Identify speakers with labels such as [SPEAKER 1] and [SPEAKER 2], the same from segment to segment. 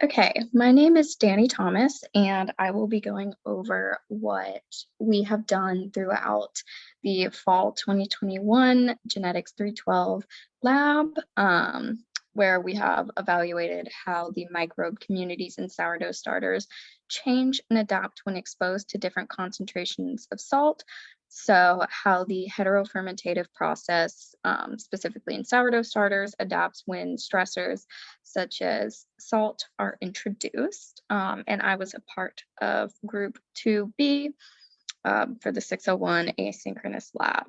[SPEAKER 1] Okay, my name is Dani Thomas, and I will be going over what we have done throughout the fall 2021 Genetics 312 lab, where we have evaluated how the microbe communities in sourdough starters change and adapt when exposed to different concentrations of salt. So how the heterofermentative process, specifically in sourdough starters, adapts when stressors such as salt are introduced. And I was a part of group 2B for the 601 asynchronous lab.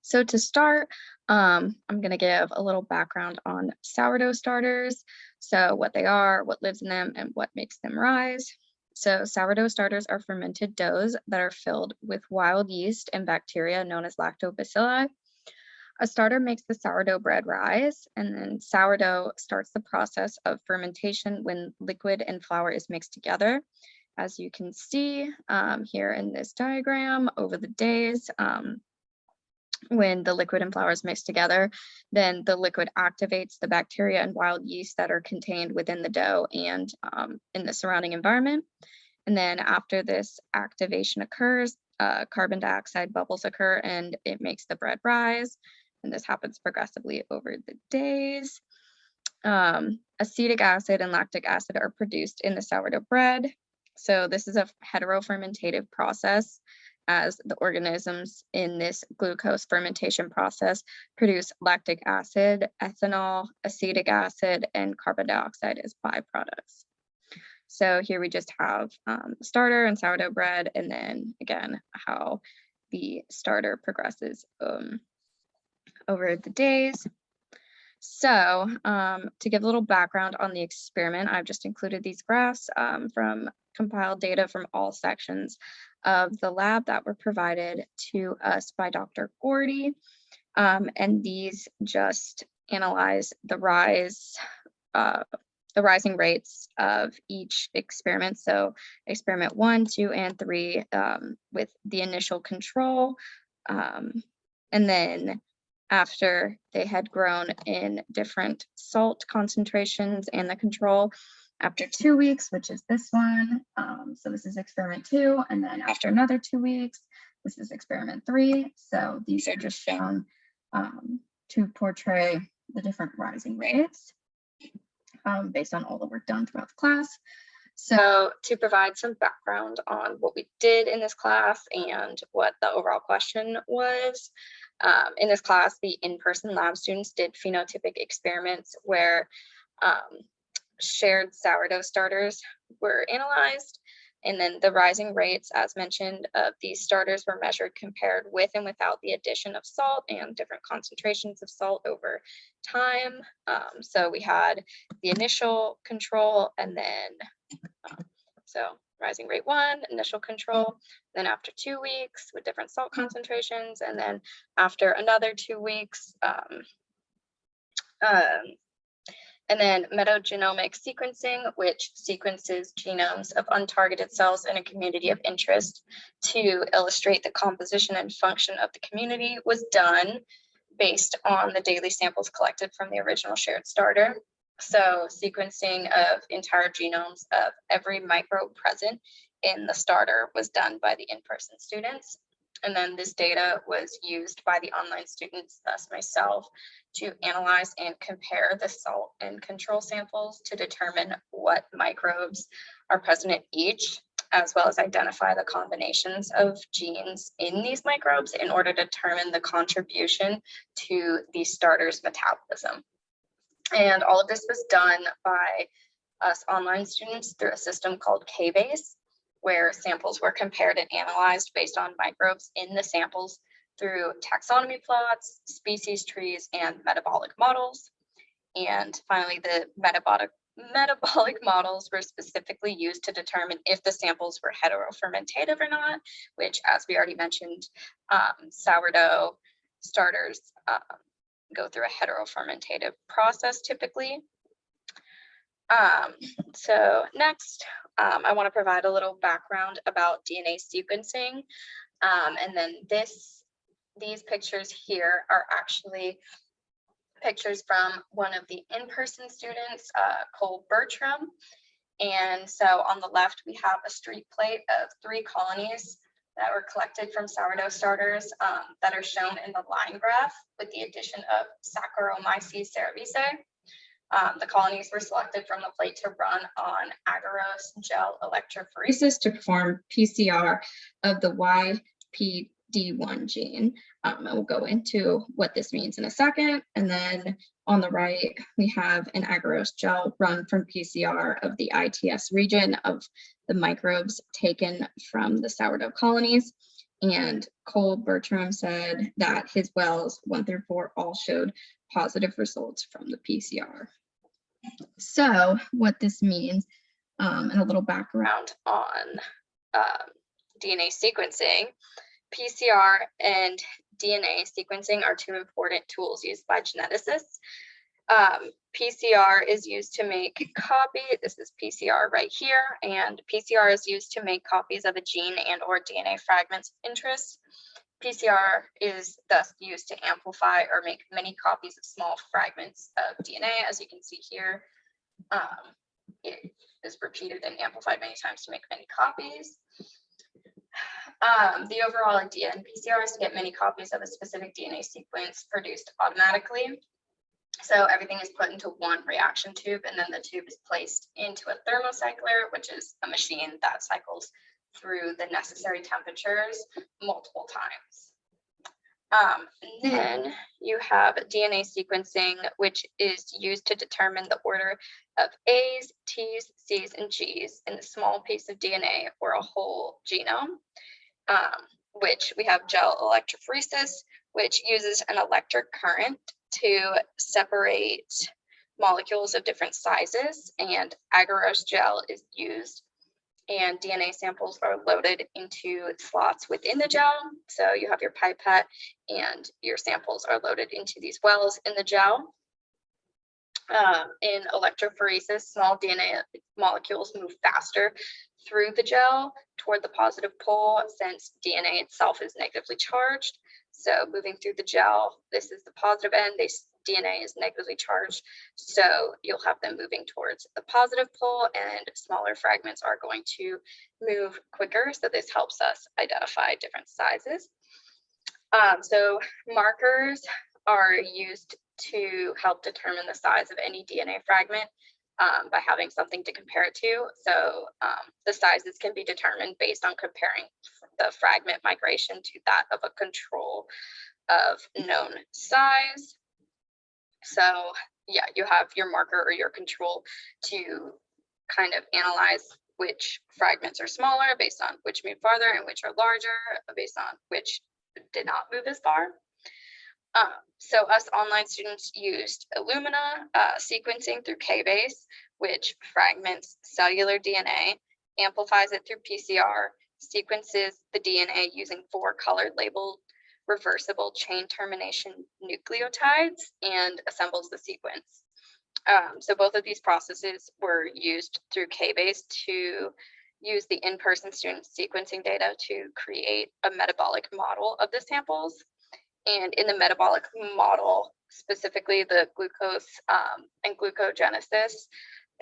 [SPEAKER 1] So to start, I'm going to give a little background on sourdough starters. So what they are, what lives in them, and what makes them rise. So sourdough starters are fermented doughs that are filled with wild yeast and bacteria known as lactobacilli. A starter makes the sourdough bread rise, and then sourdough starts the process of fermentation when liquid and flour is mixed together. As you can see here in this diagram, over the days, when the liquid and flour is mixed together, then the liquid activates the bacteria and wild yeast that are contained within the dough and in the surrounding environment. And then after this activation occurs, carbon dioxide bubbles occur and it makes the bread rise. And this happens progressively over the days. Acetic acid and lactic acid are produced in the sourdough bread. So this is a heterofermentative process, as the organisms in this glucose fermentation process produce lactic acid, ethanol, acetic acid, and carbon dioxide as byproducts. So here we just have starter and sourdough bread, and then again, how the starter progresses over the days. So to give a little background on the experiment, I've just included these graphs from compiled data from all sections of the lab that were provided to us by Dr. Gordy. And these just analyze the rising rates of each experiment. So experiment 1, 2, and 3 with the initial control. And then after they had grown in different salt concentrations and the control, after 2 weeks, which is this one. So this is experiment 2, and then after another 2 weeks, this is experiment 3. So these are just shown to portray the different rising rates based on all the work done throughout the class. So to provide some background on what we did in this class and what the overall question was, in this class, the in-person lab students did phenotypic experiments where shared sourdough starters were analyzed, and then the rising rates, as mentioned, of these starters were measured compared with and without the addition of salt and different concentrations of salt over time. So we had the initial control, and then so rising rate 1, initial control, then after 2 weeks with different salt concentrations, and then after another 2 weeks, and then metagenomic sequencing, which sequences genomes of untargeted cells in a community of interest to illustrate the composition and function of the community, was done based on the daily samples collected from the original shared starter. So sequencing of entire genomes of every microbe present in the starter was done by the in-person students. And then this data was used by the online students, thus myself, to analyze and compare the salt and control samples to determine what microbes are present in each, as well as identify the combinations of genes in these microbes in order to determine the contribution to the starter's metabolism. And all of this was done by us online students through a system called KBase, where samples were compared and analyzed based on microbes in the samples through taxonomy plots, species trees, and metabolic models. And finally, the metabolic models were specifically used to determine if the samples were heterofermentative or not, which, as we already mentioned, sourdough starters go through a heterofermentative process typically. So next, I want to provide a little background about DNA sequencing. And then these pictures here are actually pictures from one of the in-person students, Cole Bertram. And so on the left, we have a street plate of 3 colonies that were collected from sourdough starters that are shown in the line graph with the addition of Saccharomyces cerevisiae. The colonies were selected from the plate to run on agarose gel electrophoresis to perform PCR of the YPD1 gene. And we'll go into what this means in a second. And then on the right, we have an agarose gel run from PCR of the ITS region of the microbes taken from the sourdough colonies. And Cole Bertram said that his wells 1 through 4 all showed positive results from the PCR. So what this means, and a little background on DNA sequencing, PCR and DNA sequencing are 2 important tools used by geneticists. PCR is used to make copy. This is PCR right here, and PCR is used to make copies of a gene and or DNA fragments of interest. PCR is thus used to amplify or make many copies of small fragments of DNA. As you can see here, it is repeated and amplified many times to make many copies. The overall idea in PCR is to get many copies of a specific DNA sequence produced automatically. So everything is put into one reaction tube, and then the tube is placed into a thermocycler, which is a machine that cycles through the necessary temperatures multiple times. And then you have DNA sequencing, which is used to determine the order of A's, T's, C's, and G's in a small piece of DNA or a whole genome, which we have gel electrophoresis, which uses an electric current to separate molecules of different sizes, and agarose gel is used, and DNA samples are loaded into slots within the gel. So you have your pipette and your samples are loaded into these wells in the gel. In electrophoresis, small DNA molecules move faster through the gel toward the positive pole since DNA itself is negatively charged. So moving through the gel, this is the positive end, DNA is negatively charged. So you'll have them moving towards the positive pole, and smaller fragments are going to move quicker. So this helps us identify different sizes. So markers are used to help determine the size of any DNA fragment by having something to compare it to. So the sizes can be determined based on comparing the fragment migration to that of a control of known size. So yeah, you have your marker or your control to kind of analyze which fragments are smaller based on which move farther and which are larger based on which did not move as far. So us online students used Illumina sequencing through K-base, which fragments cellular DNA, amplifies it through PCR, sequences the DNA using 4 colored labeled reversible chain termination nucleotides, and assembles the sequence. So both of these processes were used through K-base to use the in-person student sequencing data to create a metabolic model of the samples. And in the metabolic model, specifically the glucose and glucogenesis,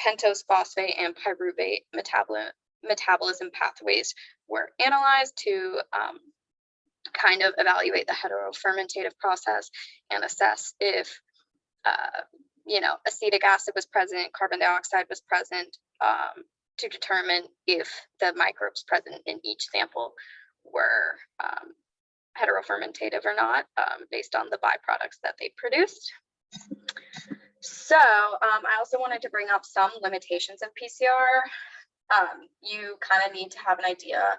[SPEAKER 1] pentose phosphate and pyruvate metabolism pathways were analyzed to kind of evaluate the heterofermentative process and assess if, acetic acid was present, carbon dioxide was present, to determine if the microbes present in each sample were heterofermentative or not, based on the byproducts that they produced. So I also wanted to bring up some limitations of PCR. You kind of need to have an idea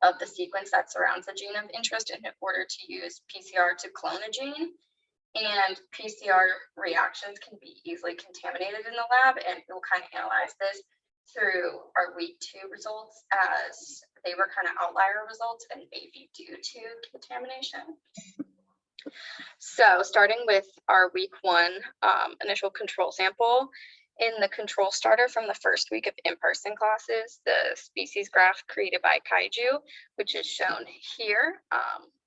[SPEAKER 1] of the sequence that surrounds the gene of interest in order to use PCR to clone a gene. And PCR reactions can be easily contaminated in the lab, and we'll kind of analyze this through our week 2 results, as they were kind of outlier results and may be due to contamination. So starting with our week 1 initial control sample, in the control starter from the first week of in-person classes, the species graph created by Kaiju, which is shown here,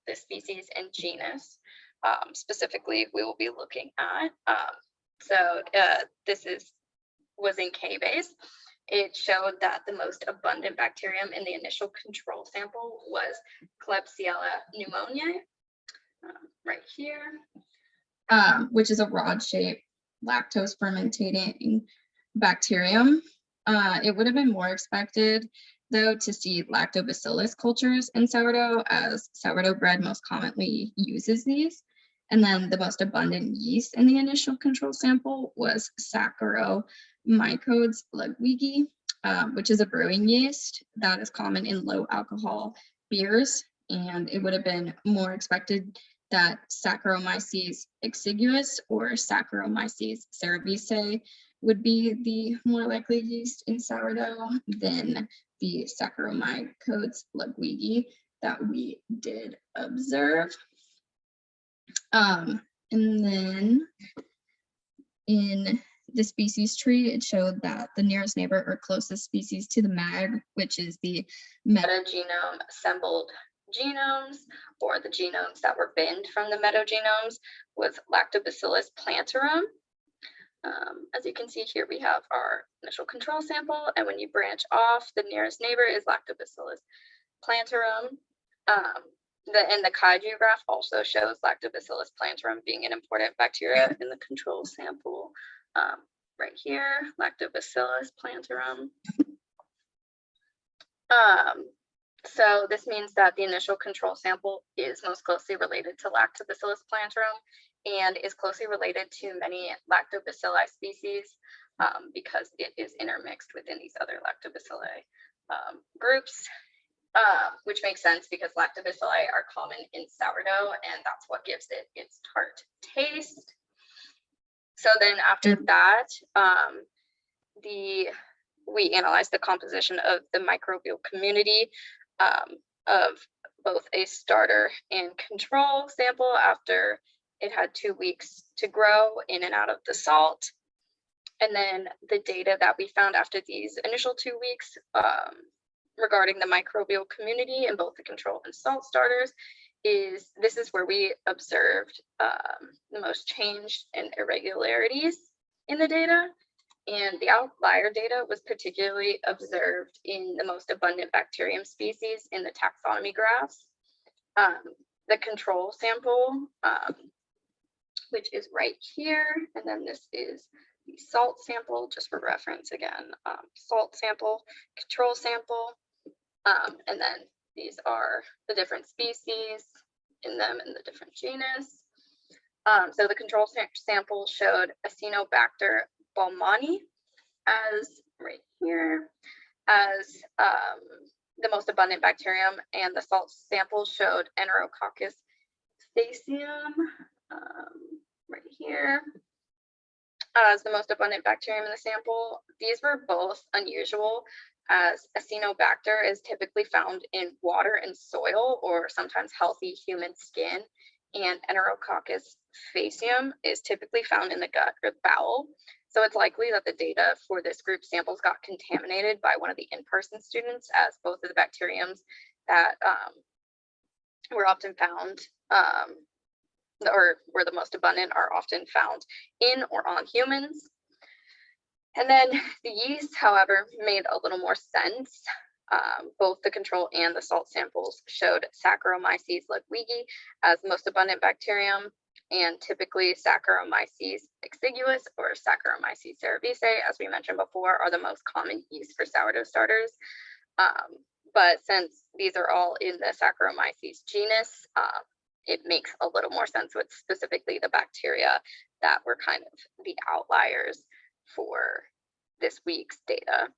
[SPEAKER 1] the species and genus, specifically we will be looking at. This was in K-base. It showed that the most abundant bacterium in the initial control sample was Klebsiella pneumoniae, right here, which is a rod-shaped lactose fermentating bacterium. It would have been more expected, though, to see lactobacillus cultures in sourdough, as sourdough bread most commonly uses these. And then the most abundant yeast in the initial control sample was Saccharomycodes ludwigi, which is a brewing yeast that is common in low alcohol beers. And it would have been more expected that Saccharomyces exiguus or Saccharomyces cerevisiae would be the more likely yeast in sourdough than the Saccharomycodes ludwigi that we did observe. And then in the species tree, it showed that the nearest neighbor or closest species to the MAG, which is the metagenome assembled genomes, or the genomes that were binned from the metagenomes, was Lactobacillus plantarum. As you can see here, we have our initial control sample, and when you branch off, the nearest neighbor is Lactobacillus plantarum. And the kaiju graph also shows Lactobacillus plantarum being an important bacteria in the control sample. Right here, Lactobacillus plantarum. So this means that the initial control sample is most closely related to Lactobacillus plantarum and is closely related to many lactobacilli species because it is intermixed within these other lactobacilli groups, which makes sense because lactobacilli are common in sourdough, and that's what gives it its tart taste. So then after that, we analyzed the composition of the microbial community of both a starter and control sample after it had 2 weeks to grow in and out of the salt. And then the data that we found after these initial 2 weeks regarding the microbial community in both the control and salt starters is where we observed the most change and irregularities in the data. And the outlier data was particularly observed in the most abundant bacterium species in the taxonomy graphs. The control sample, which is right here, and then this is the salt sample, just for reference again, salt sample, control sample, and then these are the different species in them and the different genus. So the control sample showed Acinetobacter baumannii as right here as the most abundant bacterium, and the salt sample showed Enterococcus faecium right here as the most abundant bacterium in the sample. These were both unusual, as Acinetobacter is typically found in water and soil, or sometimes healthy human skin, and Enterococcus faecium is typically found in the gut or the bowel. So it's likely that the data for this group samples got contaminated by one of the in-person students, as both of the bacteriums that were often found or were the most abundant are often found in or on humans. And then the yeast, however, made a little more sense. Both the control and the salt samples showed Saccharomyces ludwigi as the most abundant bacterium, and typically Saccharomyces exiguus or Saccharomyces cerevisiae, as we mentioned before, are the most common yeast for sourdough starters. But since these are all in the Saccharomyces genus, it makes a little more sense with specifically the bacteria that were kind of the outliers for this week's data.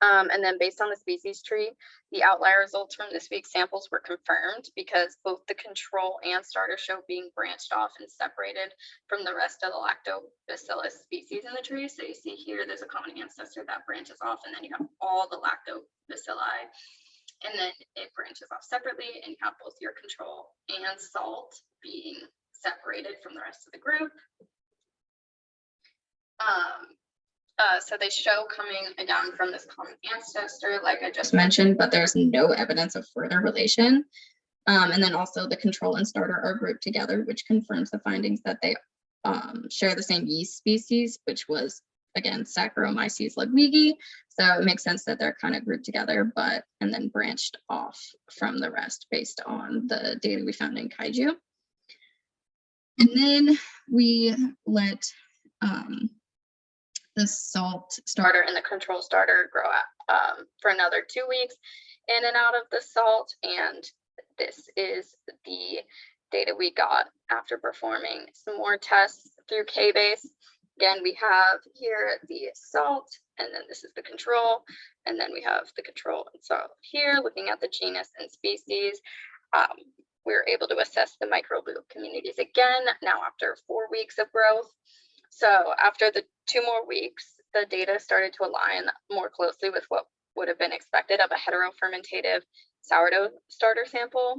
[SPEAKER 1] And then based on the species tree, the outlier results from this week's samples were confirmed because both the control and starter show being branched off and separated from the rest of the lactobacillus species in the tree. So you see here, there's a common ancestor that branches off, and then you have all the lactobacilli, and then it branches off separately, and you have both your control and salt being separated from the rest of the group. So they show coming down from this common ancestor, like I just mentioned, but there's no evidence of further relation. And then also the control and starter are grouped together, which confirms the findings that they share the same yeast species, which was, again, Saccharomyces ludwigi. So it makes sense that they're kind of grouped together, and then branched off from the rest based on the data we found in Kaiju. And then we let the salt starter and the control starter grow for another 2 weeks in and out of the salt. And this is the data we got after performing some more tests through K-base. Again, we have here the salt, and then this is the control, and then we have the control and salt here, looking at the genus and species. We were able to assess the microbial communities again, now after 4 weeks of growth. So after the 2 more weeks, the data started to align more closely with what would have been expected of a heterofermentative sourdough starter sample.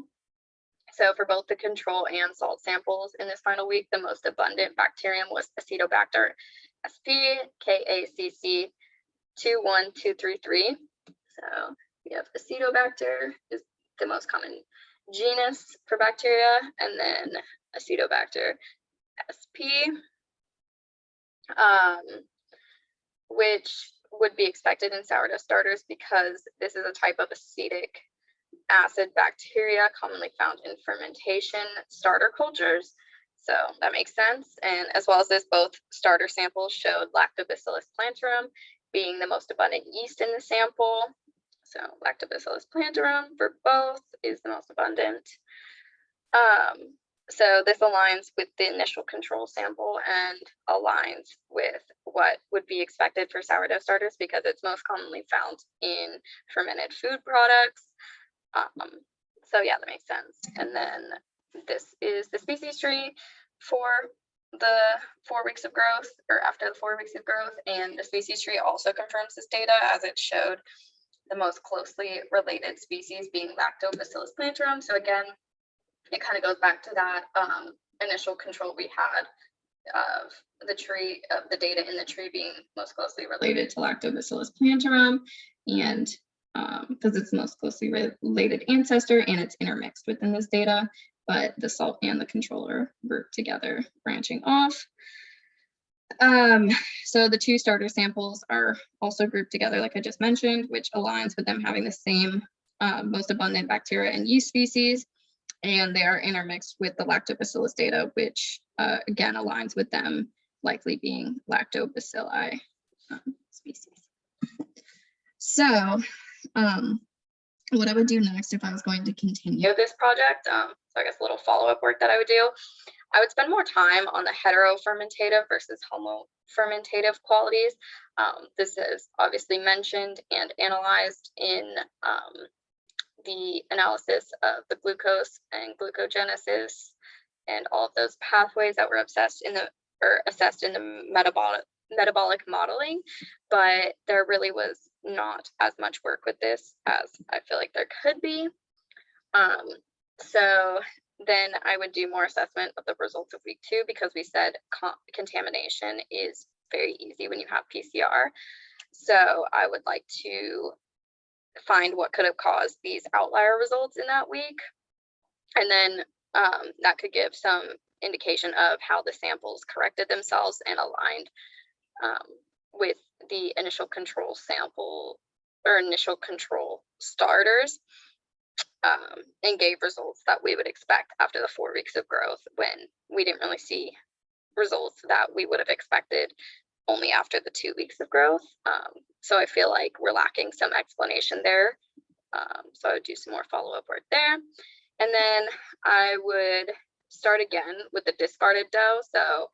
[SPEAKER 1] So for both the control and salt samples in this final week, the most abundant bacterium was Acetobacter sp KACC 21233. So we have Acetobacter is the most common genus for bacteria, and then Acetobacter sp, which would be expected in sourdough starters because this is a type of acetic acid bacteria commonly found in fermentation starter cultures. So that makes sense. And as well as this, both starter samples showed Lactobacillus plantarum being the most abundant yeast in the sample. So Lactobacillus plantarum for both is the most abundant. So this aligns with the initial control sample and aligns with what would be expected for sourdough starters because it's most commonly found in fermented food products. So yeah, that makes sense. And then this is the species tree for the 4 weeks of growth, or after the 4 weeks of growth, and the species tree also confirms this data as it showed the most closely related species being Lactobacillus plantarum. So again, it kind of goes back to that initial control we had of the tree, of the data in the tree being most closely related to Lactobacillus plantarum, and because it's the most closely related ancestor and it's intermixed within this data, but the salt and the controller grouped together, branching off. So the 2 starter samples are also grouped together, like I just mentioned, which aligns with them having the same most abundant bacteria and yeast species, and they are intermixed with the Lactobacillus data, which again aligns with them likely being Lactobacilli species. So what I would do next if I was going to continue this project, so I guess a little follow-up work that I would do, I would spend more time on the heterofermentative versus homofermentative qualities. This is obviously mentioned and analyzed in the analysis of the glucose and glucogenesis and all of those pathways that were assessed in the metabolic modeling, but there really was not as much work with this as I feel like there could be. So then I would do more assessment of the results of week 2 because we said contamination is very easy when you have PCR. So I would like to find what could have caused these outlier results in that week. And then that could give some indication of how the samples corrected themselves and aligned with the initial control sample or initial control starters, and gave results that we would expect after the 4 weeks of growth when we didn't really see results that we would have expected only after the 2 weeks of growth. So I feel like we're lacking some explanation there. So I would do some more follow-up work there. And then I would start again with the discarded dough. So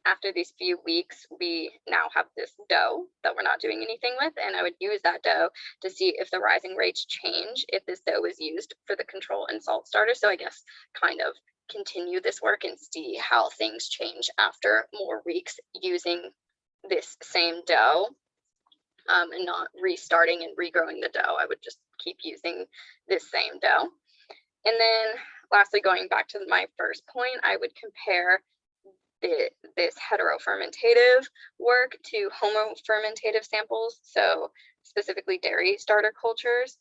[SPEAKER 1] after these few weeks, we now have this dough that we're not doing anything with, and I would use that dough to see if the rising rates change if this dough is used for the control and salt starter. So I guess kind of continue this work and see how things change after more weeks using this same dough, and not restarting and regrowing the dough. I would just keep using this same dough. And then lastly, going back to my first point, I would compare this heterofermentative work to homofermentative samples, so specifically dairy starter cultures.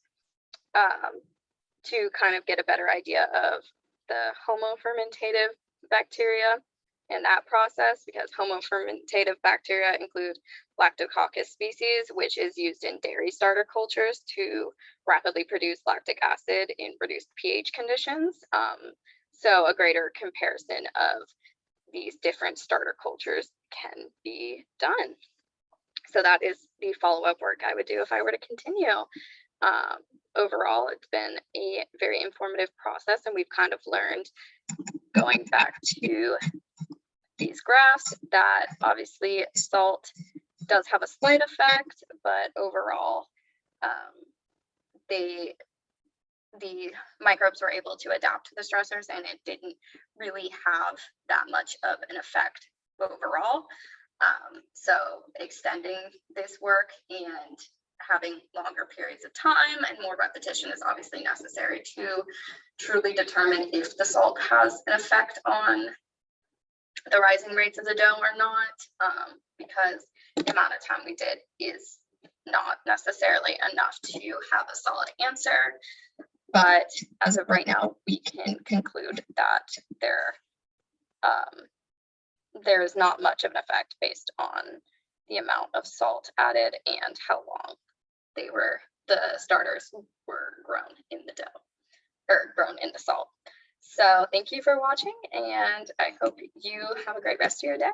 [SPEAKER 1] to kind of get a better idea of the homofermentative bacteria in that process, because homofermentative bacteria include Lactococcus species, which is used in dairy starter cultures to rapidly produce lactic acid in reduced pH conditions. So a greater comparison of these different starter cultures can be done. So that is the follow-up work I would do if I were to continue. Overall, it's been a very informative process, and we've kind of learned, going back to these graphs, that obviously salt does have a slight effect, but overall, the microbes were able to adapt to the stressors, and it didn't really have that much of an effect overall. So extending this work and having longer periods of time and more repetition is obviously necessary to truly determine if the salt has an effect on the rising rates of the dough or not, because the amount of time we did is not necessarily enough to have a solid answer. But as of right now, we can conclude that there is not much of an effect based on the amount of salt added and how long the starters were grown in the dough, or grown in the salt. So thank you for watching, and I hope you have a great rest of your day.